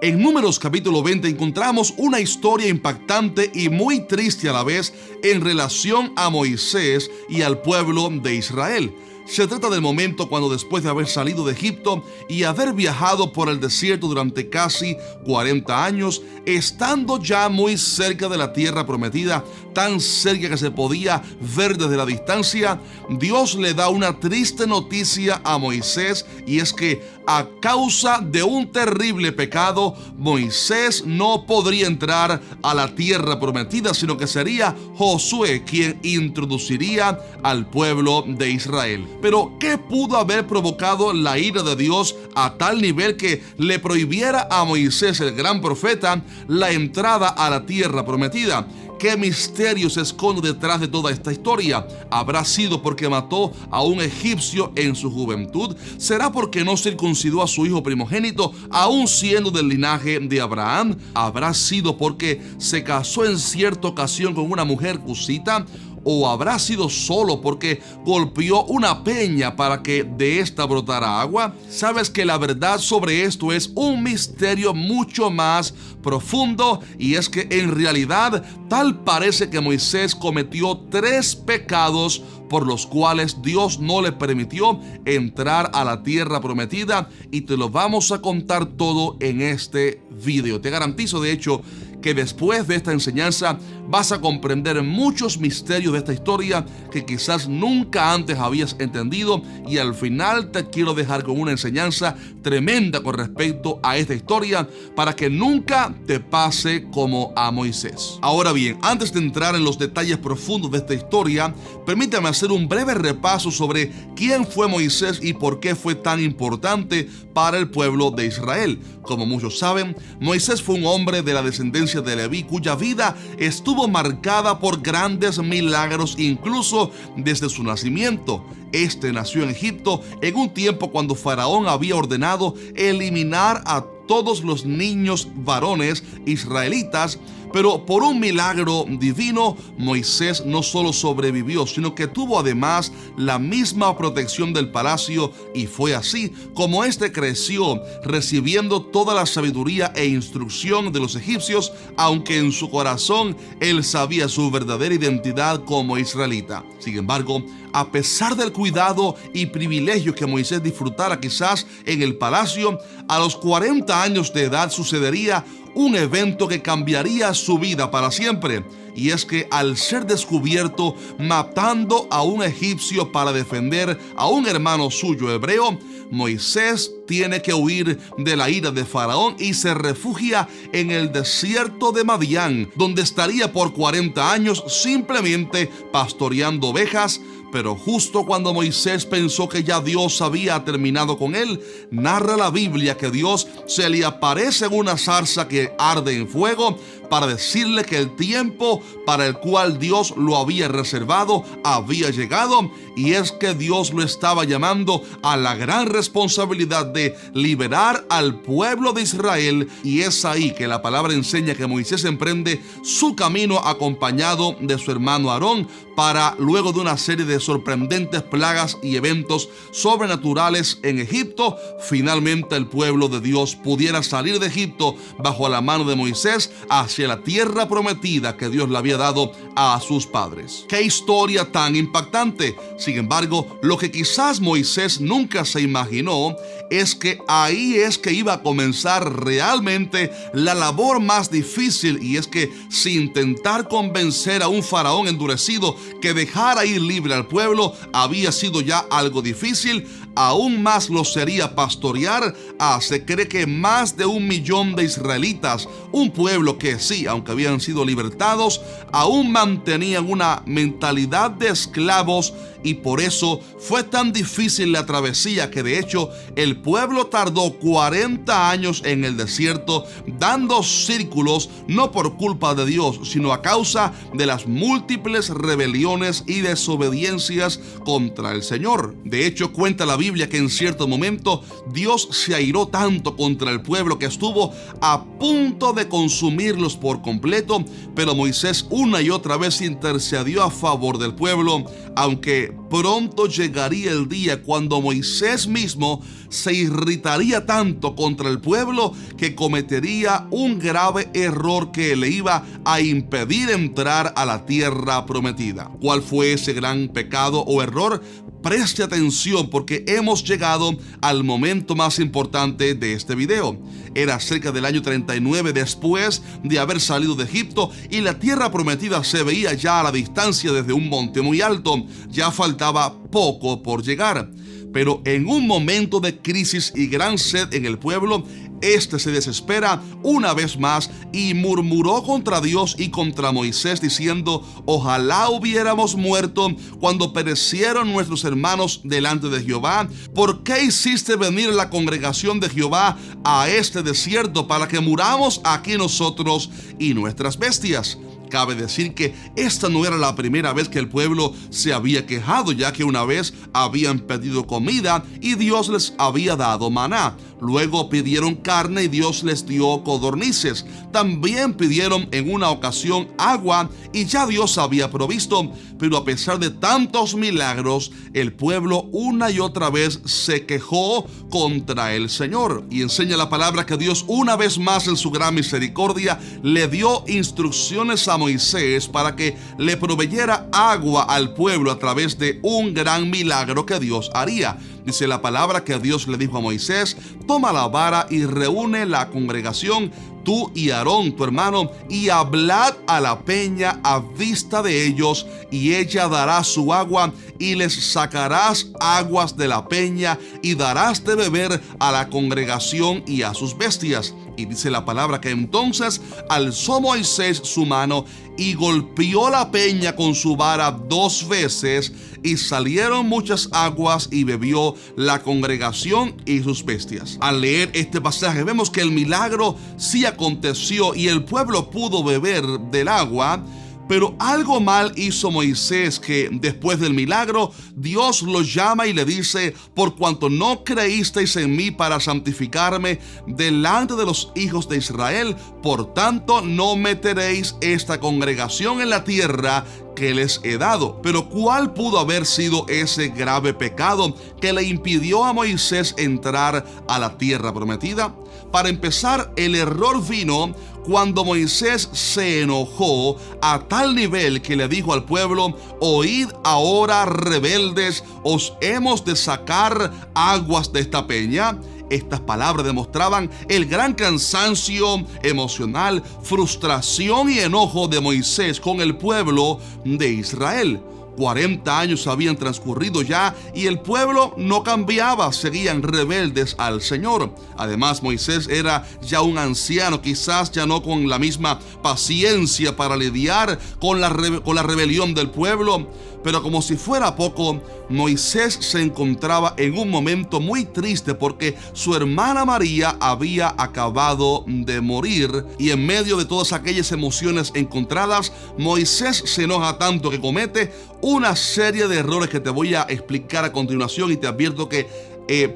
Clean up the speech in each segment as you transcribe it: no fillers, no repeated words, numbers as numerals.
En Números capítulo 20 encontramos una historia impactante y muy triste a la vez en relación a Moisés y al pueblo de Israel. Se trata del momento cuando, después de haber salido de Egipto y haber viajado por el desierto durante casi 40 años, estando ya muy cerca de la tierra prometida, tan cerca que se podía ver desde la distancia, Dios le da una triste noticia a Moisés, y es que a causa de un terrible pecado, Moisés no podría entrar a la tierra prometida, sino que sería Josué quien introduciría al pueblo de Israel. Pero, ¿qué pudo haber provocado la ira de Dios a tal nivel que le prohibiera a Moisés, el gran profeta, la entrada a la tierra prometida? ¿Qué misterio se esconde detrás de toda esta historia? ¿Habrá sido porque mató a un egipcio en su juventud? ¿Será porque no circuncidó a su hijo primogénito, aún siendo del linaje de Abraham? ¿Habrá sido porque se casó en cierta ocasión con una mujer cusita? ¿O habrá sido solo porque golpeó una peña para que de esta brotara agua? Sabes que la verdad sobre esto es un misterio mucho más profundo, y es que en realidad tal parece que Moisés cometió 3 pecados por los cuales Dios no le permitió entrar a la tierra prometida, y te lo vamos a contar todo en este video. Te garantizo, de hecho, que después de esta enseñanza vas a comprender muchos misterios de esta historia que quizás nunca antes habías entendido, y al final te quiero dejar con una enseñanza tremenda con respecto a esta historia para que nunca te pase como a Moisés. Ahora bien, antes de entrar en los detalles profundos de esta historia, permítame hacer un breve repaso sobre quién fue Moisés y por qué fue tan importante para el pueblo de Israel. Como muchos saben, Moisés fue un hombre de la descendencia de Leví cuya vida estuvo marcada por grandes milagros incluso desde su nacimiento. Este nació en Egipto en un tiempo cuando Faraón había ordenado eliminar a todos los niños varones israelitas, pero por un milagro divino, Moisés no solo sobrevivió, sino que tuvo además la misma protección del palacio, y fue así como éste creció, recibiendo toda la sabiduría e instrucción de los egipcios, aunque en su corazón él sabía su verdadera identidad como israelita. Sin embargo, a pesar del cuidado y privilegio que Moisés disfrutara quizás en el palacio, a los 40 años de edad sucedería un evento que cambiaría su vida para siempre. Y es que al ser descubierto matando a un egipcio para defender a un hermano suyo hebreo, Moisés tiene que huir de la ira de Faraón y se refugia en el desierto de Madián, donde estaría por 40 años simplemente pastoreando ovejas. Pero justo cuando Moisés pensó que ya Dios había terminado con él, narra la Biblia que Dios se le aparece en una zarza que arde en fuego para decirle que el tiempo para el cual Dios lo había reservado había llegado, y es que Dios lo estaba llamando a la gran responsabilidad de liberar al pueblo de Israel. Y es ahí que la palabra enseña que Moisés emprende su camino acompañado de su hermano Aarón, para, luego de una serie de sorprendentes plagas y eventos sobrenaturales en Egipto, finalmente el pueblo de Dios pudiera salir de Egipto bajo la mano de Moisés hacia la tierra prometida que Dios le había dado a sus padres. ¡Qué historia tan impactante! Sin embargo, lo que quizás Moisés nunca se imaginó es que ahí es que iba a comenzar realmente la labor más difícil, y es que si intentar convencer a un faraón endurecido que dejara ir libre al pueblo había sido ya algo difícil, aún más lo sería pastorear se cree que más de 1 millón de israelitas, un pueblo que sí, aunque habían sido libertados, aún mantenían una mentalidad de esclavos, y por eso fue tan difícil la travesía que de hecho el pueblo tardó 40 años en el desierto dando círculos, no por culpa de Dios, sino a causa de las múltiples rebeliones y desobediencias contra el Señor. De hecho, cuenta la Biblia que en cierto momento Dios se airó tanto contra el pueblo que estuvo a punto de consumirlos por completo, pero Moisés una y otra vez intercedió a favor del pueblo, aunque pronto llegaría el día cuando Moisés mismo se irritaría tanto contra el pueblo que cometería un grave error que le iba a impedir entrar a la tierra prometida. ¿Cuál fue ese gran pecado o error? Preste atención porque hemos llegado al momento más importante de este video. Era cerca del año 39 después de haber salido de Egipto y la tierra prometida se veía ya a la distancia desde un monte muy alto. Ya faltaba poco por llegar. Pero en un momento de crisis y gran sed en el pueblo, este se desespera una vez más y murmuró contra Dios y contra Moisés diciendo: ojalá hubiéramos muerto cuando perecieron nuestros hermanos delante de Jehová. ¿Por qué hiciste venir la congregación de Jehová a este desierto para que muramos aquí nosotros y nuestras bestias? Cabe decir que esta no era la primera vez que el pueblo se había quejado, ya que una vez habían pedido comida y Dios les había dado maná. Luego pidieron carne y Dios les dio codornices. También pidieron en una ocasión agua y ya Dios había provisto. Pero a pesar de tantos milagros, el pueblo una y otra vez se quejó contra el Señor. Y enseña la palabra que Dios una vez más en su gran misericordia le dio instrucciones a Moisés para que le proveyera agua al pueblo a través de un gran milagro que Dios haría. Dice la palabra que Dios le dijo a Moisés: toma la vara y reúne la congregación, tú y Aarón tu hermano, y hablad a la peña a vista de ellos, y ella dará su agua, y les sacarás aguas de la peña, y darás de beber a la congregación y a sus bestias. Y dice la palabra que entonces alzó Moisés su mano y golpeó la peña con su vara 2 veces, y salieron muchas aguas y bebió la congregación y sus bestias. Al leer este pasaje vemos que el milagro sí aconteció y el pueblo pudo beber del agua. Pero algo mal hizo Moisés, que después del milagro Dios lo llama y le dice: por cuanto no creísteis en mí para santificarme delante de los hijos de Israel, por tanto no meteréis esta congregación en la tierra que les he dado. Pero ¿cuál pudo haber sido ese grave pecado que le impidió a Moisés entrar a la tierra prometida? Para empezar, el error vino cuando Moisés se enojó a tal nivel que le dijo al pueblo: oíd ahora, rebeldes, ¿os hemos de sacar aguas de esta peña? Estas palabras demostraban el gran cansancio emocional, frustración y enojo de Moisés con el pueblo de Israel. 40 años habían transcurrido ya y el pueblo no cambiaba, seguían rebeldes al Señor. Además, Moisés era ya un anciano, quizás ya no con la misma paciencia para lidiar con la rebelión del pueblo. Pero como si fuera poco, Moisés se encontraba en un momento muy triste porque su hermana María había acabado de morir, y en medio de todas aquellas emociones encontradas, Moisés se enoja tanto que comete una serie de errores que te voy a explicar a continuación, y te advierto que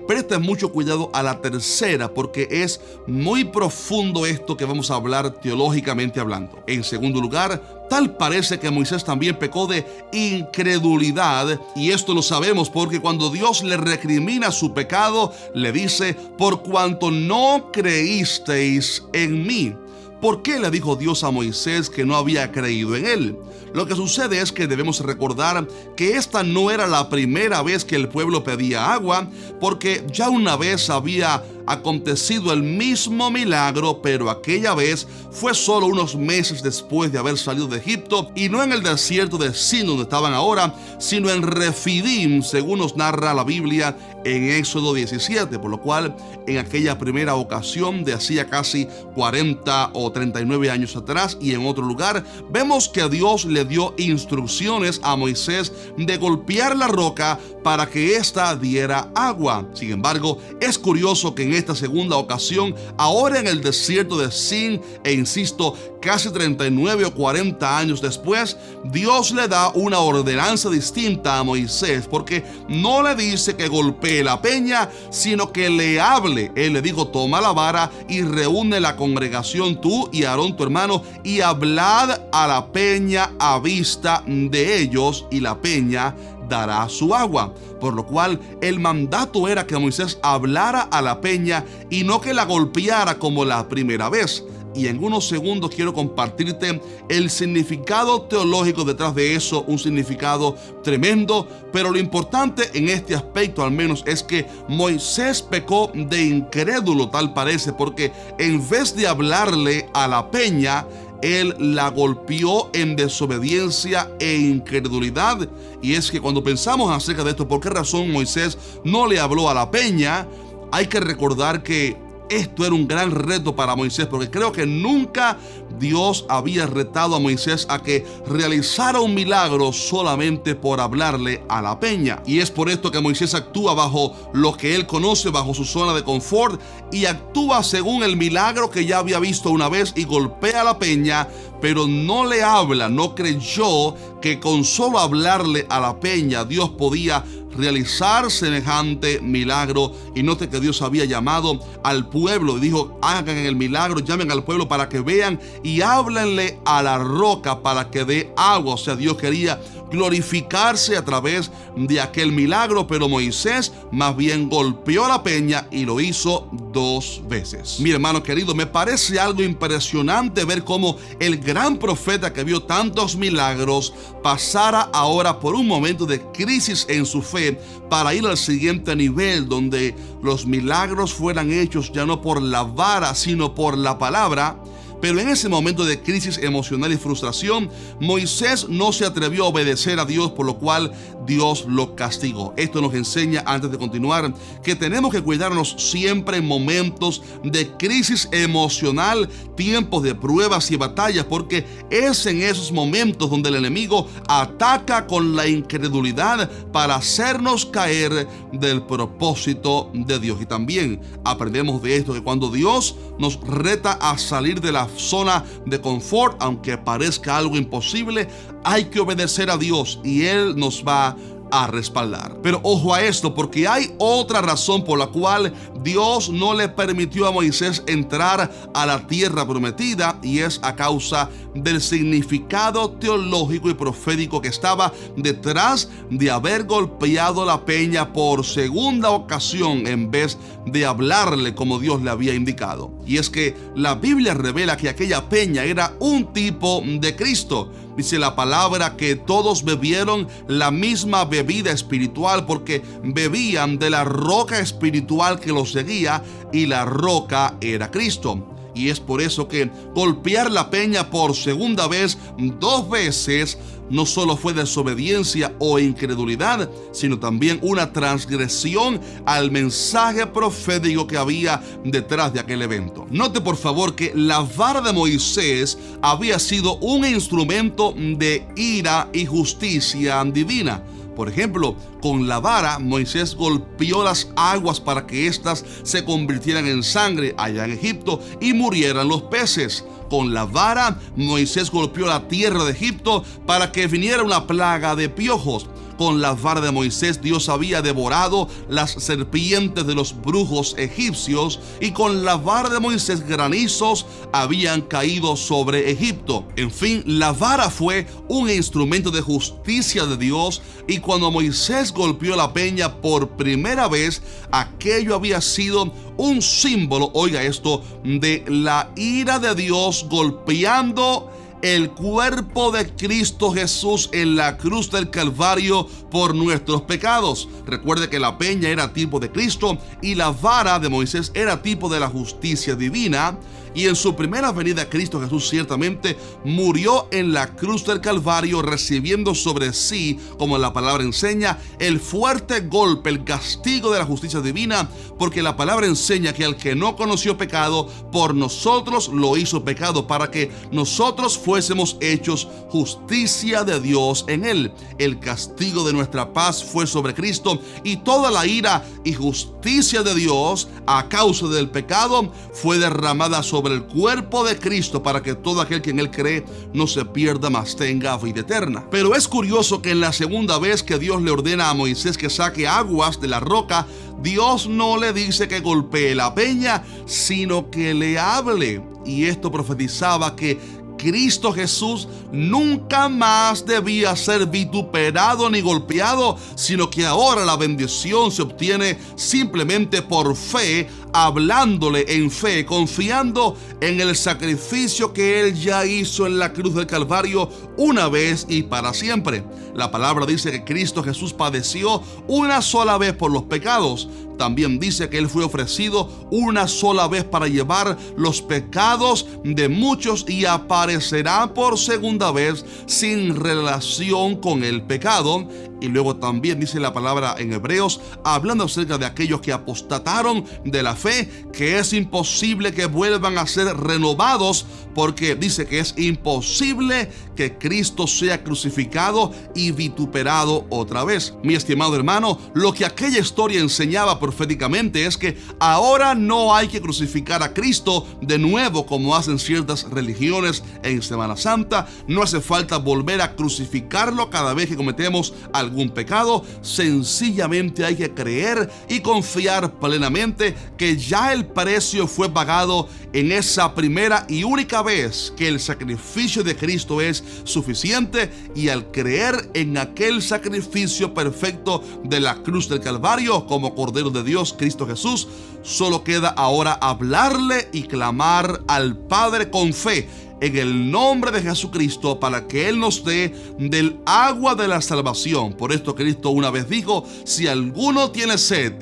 prestes mucho cuidado a la tercera, porque es muy profundo esto que vamos a hablar teológicamente hablando. En segundo lugar, tal parece que Moisés también pecó de incredulidad, y esto lo sabemos porque cuando Dios le recrimina su pecado, le dice: por cuanto no creísteis en mí. ¿Por qué le dijo Dios a Moisés que no había creído en él? Lo que sucede es que debemos recordar que esta no era la primera vez que el pueblo pedía agua, porque ya una vez había acontecido el mismo milagro, pero aquella vez fue solo unos meses después de haber salido de Egipto, y no en el desierto de Sin donde estaban ahora, sino en Refidim, según nos narra la Biblia en Éxodo 17, por lo cual en aquella primera ocasión de hacía casi 40 o 39 años atrás, y en otro lugar, vemos que Dios le dio instrucciones a Moisés de golpear la roca para que ésta diera agua. Sin embargo, es curioso que en esta segunda ocasión, ahora en el desierto de Sin, e insisto, casi 39 o 40 años después, Dios le da una ordenanza distinta a Moisés, porque no le dice que golpee la peña, sino que le hable. Él le dijo: toma la vara y reúne la congregación, tú y Aarón tu hermano, y hablad a la peña a vista de ellos, y la peña dará su agua. Por lo cual el mandato era que Moisés hablara a la peña y no que la golpeara como la primera vez. Y en unos segundos quiero compartirte el significado teológico detrás de eso, un significado tremendo. Pero lo importante en este aspecto al menos es que Moisés pecó de incrédulo, tal parece, porque en vez de hablarle a la peña, él la golpeó en desobediencia e incredulidad. Y es que cuando pensamos acerca de esto, ¿por qué razón Moisés no le habló a la peña? Hay que recordar que esto era un gran reto para Moisés, porque creo que nunca Dios había retado a Moisés a que realizara un milagro solamente por hablarle a la peña. Y es por esto que Moisés actúa bajo lo que él conoce, bajo su zona de confort, y actúa según el milagro que ya había visto una vez y golpea a la peña, pero no le habla, no creyó que con solo hablarle a la peña Dios podía realizar semejante milagro. Y note que Dios había llamado al pueblo y dijo: hagan el milagro, llamen al pueblo para que vean y háblenle a la roca para que dé agua. O sea, Dios quería glorificarse a través de aquel milagro, pero Moisés más bien golpeó la peña y lo hizo 2 veces. Mi hermano querido, me parece algo impresionante ver cómo el gran profeta que vio tantos milagros pasara ahora por un momento de crisis en su fe para ir al siguiente nivel, donde los milagros fueran hechos ya no por la vara sino por la palabra. Pero en ese momento de crisis emocional y frustración, Moisés no se atrevió a obedecer a Dios, por lo cual Dios lo castigó. Esto nos enseña, antes de continuar, que tenemos que cuidarnos siempre en momentos de crisis emocional, tiempos de pruebas y batallas, porque es en esos momentos donde el enemigo ataca con la incredulidad para hacernos caer del propósito de Dios. Y también aprendemos de esto, que cuando Dios nos reta a salir de la zona de confort, aunque parezca algo imposible, hay que obedecer a Dios y Él nos va a respaldar. Pero ojo a esto, porque hay otra razón por la cual Dios no le permitió a Moisés entrar a la tierra prometida, y es a causa del significado teológico y profético que estaba detrás de haber golpeado la peña por segunda ocasión en vez de hablarle como Dios le había indicado. Y es que la Biblia revela que aquella peña era un tipo de Cristo. Dice la palabra que todos bebieron la misma bebida espiritual, porque bebían de la roca espiritual que los seguía, y la roca era Cristo. Y es por eso que golpear la peña por segunda vez, 2 veces, no solo fue desobediencia o incredulidad, sino también una transgresión al mensaje profético que había detrás de aquel evento. Note por favor que la vara de Moisés había sido un instrumento de ira y justicia divina. Por ejemplo, con la vara Moisés golpeó las aguas para que éstas se convirtieran en sangre allá en Egipto y murieran los peces. Con la vara Moisés golpeó la tierra de Egipto para que viniera una plaga de piojos. Con la vara de Moisés Dios había devorado las serpientes de los brujos egipcios, y con la vara de Moisés granizos habían caído sobre Egipto. En fin, la vara fue un instrumento de justicia de Dios, y cuando Moisés golpeó la peña por primera vez, aquello había sido un símbolo, oiga esto, de la ira de Dios golpeando el cuerpo de Cristo Jesús en la cruz del Calvario por nuestros pecados. Recuerde que la peña era tipo de Cristo y la vara de Moisés era tipo de la justicia divina. Y en su primera venida Cristo Jesús ciertamente murió en la cruz del Calvario, recibiendo sobre sí, como la palabra enseña, el fuerte golpe, el castigo de la justicia divina, porque la palabra enseña que al que no conoció pecado, por nosotros lo hizo pecado, para que nosotros fuésemos hechos justicia de Dios en él. El castigo de nuestra paz fue sobre Cristo, y toda la ira y justicia de Dios a causa del pecado fue derramada sobre el cuerpo de Cristo, para que todo aquel que en él cree no se pierda, mas tenga vida eterna. Pero es curioso que en la segunda vez que Dios le ordena a Moisés que saque aguas de la roca, Dios no le dice que golpee la peña, sino que le hable. Y esto profetizaba que Cristo Jesús nunca más debía ser vituperado ni golpeado, sino que ahora la bendición se obtiene simplemente por fe, hablándole en fe, confiando en el sacrificio que Él ya hizo en la cruz del Calvario una vez y para siempre. La palabra dice que Cristo Jesús padeció una sola vez por los pecados. También dice que Él fue ofrecido una sola vez para llevar los pecados de muchos y aparecerá por segunda vez sin relación con el pecado. Y luego también dice la palabra en Hebreos, hablando acerca de aquellos que apostataron de la fe, que es imposible que vuelvan a ser renovados, porque dice que es imposible que Cristo sea crucificado y vituperado otra vez. Mi estimado hermano, lo que aquella historia enseñaba proféticamente es que ahora no hay que crucificar a Cristo de nuevo como hacen ciertas religiones en Semana Santa. No hace falta volver a crucificarlo cada vez que cometemos algún pecado. Sencillamente hay que creer y confiar plenamente que ya el precio fue pagado en esa primera y única vez, que el sacrificio de Cristo es suficiente, y al creer en aquel sacrificio perfecto de la cruz del Calvario como Cordero de Dios, Cristo Jesús, solo queda ahora hablarle y clamar al Padre con fe en el nombre de Jesucristo para que Él nos dé del agua de la salvación. Por esto Cristo una vez dijo: si alguno tiene sed,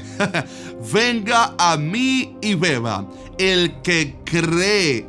venga a mí y beba. El que cree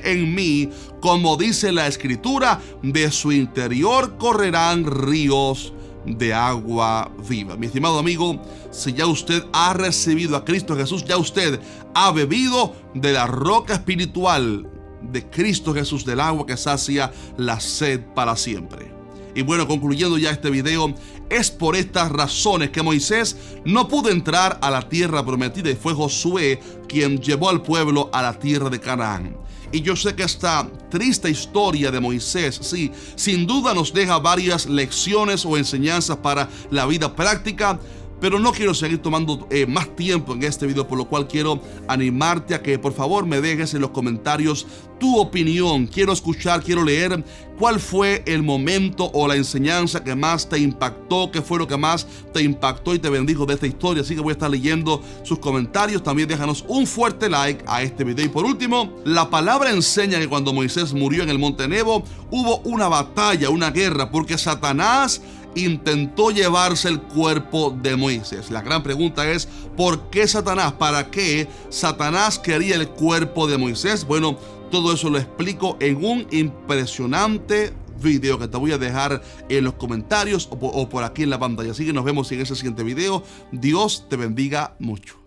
en mí, como dice la Escritura, de su interior correrán ríos de agua viva. Mi estimado amigo, si ya usted ha recibido a Cristo Jesús, ya usted ha bebido de la roca espiritual de Cristo Jesús, del agua que sacia la sed para siempre. Y bueno, concluyendo ya este video, es por estas razones que Moisés no pudo entrar a la tierra prometida, y fue Josué quien llevó al pueblo a la tierra de Canaán. Y yo sé que esta triste historia de Moisés, sí, sin duda nos deja varias lecciones o enseñanzas para la vida práctica, pero no quiero seguir tomando más tiempo en este video, por lo cual quiero animarte a que por favor me dejes en los comentarios tu opinión. Quiero escuchar, quiero leer cuál fue el momento o la enseñanza que más te impactó, qué fue lo que más te impactó y te bendijo de esta historia. Así que voy a estar leyendo sus comentarios. También déjanos un fuerte like a este video. Y por último, la palabra enseña que cuando Moisés murió en el monte Nebo, hubo una batalla, una guerra, porque Satanás intentó llevarse el cuerpo de Moisés. La gran pregunta es: ¿por qué Satanás? ¿Para qué Satanás quería el cuerpo de Moisés? Bueno, todo eso lo explico en un impresionante video que te voy a dejar en los comentarios o por aquí en la pantalla. Así que nos vemos en ese siguiente video. Dios te bendiga mucho.